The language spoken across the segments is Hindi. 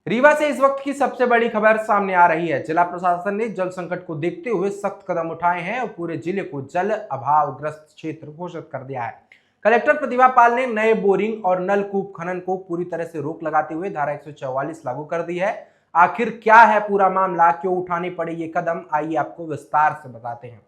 रीवा से इस वक्त की सबसे बड़ी खबर सामने आ रही है। जिला प्रशासन ने जल संकट को देखते हुए सख्त कदम उठाए हैं और पूरे जिले को जल अभाव ग्रस्त क्षेत्र घोषित कर दिया है। कलेक्टर प्रतिभा पाल ने नए बोरिंग और नलकूप खनन को पूरी तरह से रोक लगाते हुए धारा 144 लागू कर दी है। आखिर क्या है पूरा मामला, क्यों उठानी पड़ी ये कदम, आइए आपको विस्तार से बताते हैं।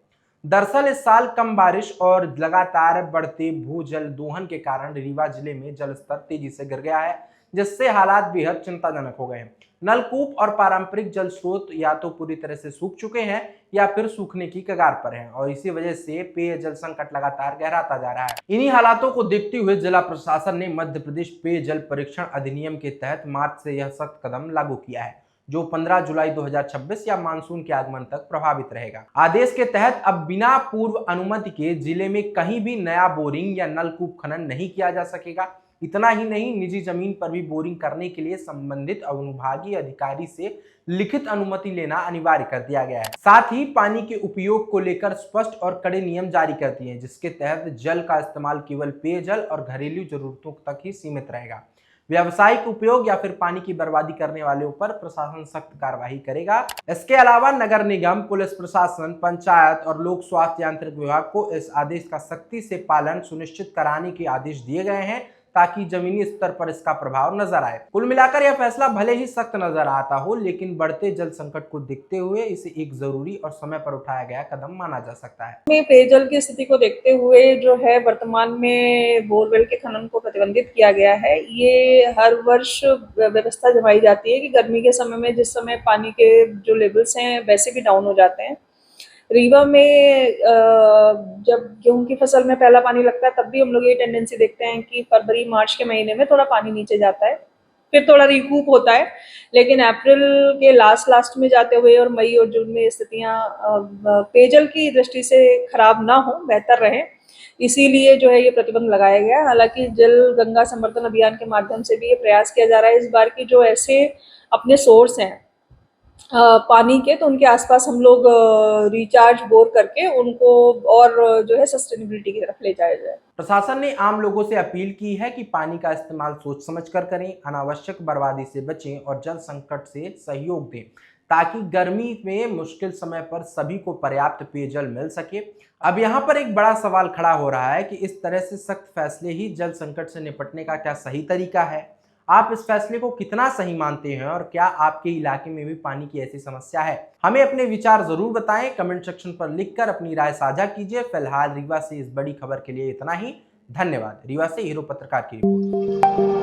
दरअसल इस साल कम बारिश और लगातार बढ़ते भूजल दोहन के कारण रीवा जिले में जल स्तर तेजी से गिर गया है, जिससे हालात बेहद चिंताजनक हो गए हैं। नलकूप और पारंपरिक जल स्रोत या तो पूरी तरह से सूख चुके हैं या फिर सूखने की कगार पर हैं और इसी वजह से पेयजल संकट लगातार गहराता जा रहा है। इन्हीं हालातों को देखते हुए जिला प्रशासन ने मध्य प्रदेश पेयजल परीक्षण अधिनियम के तहत मार्च से यह सख्त कदम लागू किया है, जो 15 जुलाई 2026 या मानसून के आगमन तक प्रभावित रहेगा। आदेश के तहत अब बिना पूर्व अनुमति के जिले में कहीं भी नया बोरिंग या नलकूप खनन नहीं किया जा सकेगा। इतना ही नहीं, निजी जमीन पर भी बोरिंग करने के लिए संबंधित अनुविभागीय अधिकारी से लिखित अनुमति लेना अनिवार्य कर दिया गया है। साथ ही पानी के उपयोग को लेकर स्पष्ट और कड़े नियम जारी कर दिए हैं, जिसके तहत जल का इस्तेमाल केवल पेयजल और घरेलू जरूरतों तक ही सीमित रहेगा। व्यावसायिक उपयोग या फिर पानी की बर्बादी करने वालों पर प्रशासन सख्त कार्रवाई करेगा। इसके अलावा नगर निगम, पुलिस प्रशासन, पंचायत और लोक स्वास्थ्य यांत्रिक विभाग को इस आदेश का सख्ती से पालन सुनिश्चित कराने के आदेश दिए गए हैं, ताकि जमीनी स्तर पर इसका प्रभाव नजर आए। कुल मिलाकर यह फैसला भले ही सख्त नजर आता हो, लेकिन बढ़ते जल संकट को देखते हुए इसे एक जरूरी और समय पर उठाया गया कदम माना जा सकता है। पेयजल की स्थिति को देखते हुए जो है वर्तमान में बोरवेल के खनन को प्रतिबंधित किया गया है। ये हर वर्ष व्यवस्था जमाई जाती है कि गर्मी के समय में, जिस समय पानी के जो लेवल्स हैं वैसे भी डाउन हो जाते हैं। रीवा में जब गेहूं की फसल में पहला पानी लगता है तब भी हम लोग ये टेंडेंसी देखते हैं कि फरवरी मार्च के महीने में थोड़ा पानी नीचे जाता है, फिर थोड़ा रिकूप होता है, लेकिन अप्रैल के लास्ट में जाते हुए और मई और जून में स्थितियां पेयजल की दृष्टि से खराब ना हो, बेहतर रहे, इसीलिए जो है ये प्रतिबंध लगाया गया है। हालांकि जल गंगा संवर्धन अभियान के माध्यम से भी ये प्रयास किया जा रहा है इस बार की जो ऐसे अपने सोर्स हैं पानी के, तो उनके आसपास हम लोग रिचार्ज बोर करके उनको और जो है सस्टेनेबिलिटी की तरफ ले जाया जाए। प्रशासन ने आम लोगों से अपील की है कि पानी का इस्तेमाल सोच समझकर करें, अनावश्यक बर्बादी से बचें और जल संकट से सहयोग दें, ताकि गर्मी में मुश्किल समय पर सभी को पर्याप्त पेयजल मिल सके। अब यहाँ पर एक बड़ा सवाल खड़ा हो रहा है कि इस तरह से सख्त फैसले ही जल संकट से निपटने का क्या सही तरीका है? आप इस फैसले को कितना सही मानते हैं और क्या आपके इलाके में भी पानी की ऐसी समस्या है? हमें अपने विचार जरूर बताएं, कमेंट सेक्शन पर लिखकर अपनी राय साझा कीजिए। फिलहाल रीवा से इस बड़ी खबर के लिए इतना ही। धन्यवाद। रीवा से हीरो पत्रकार की रिपोर्ट।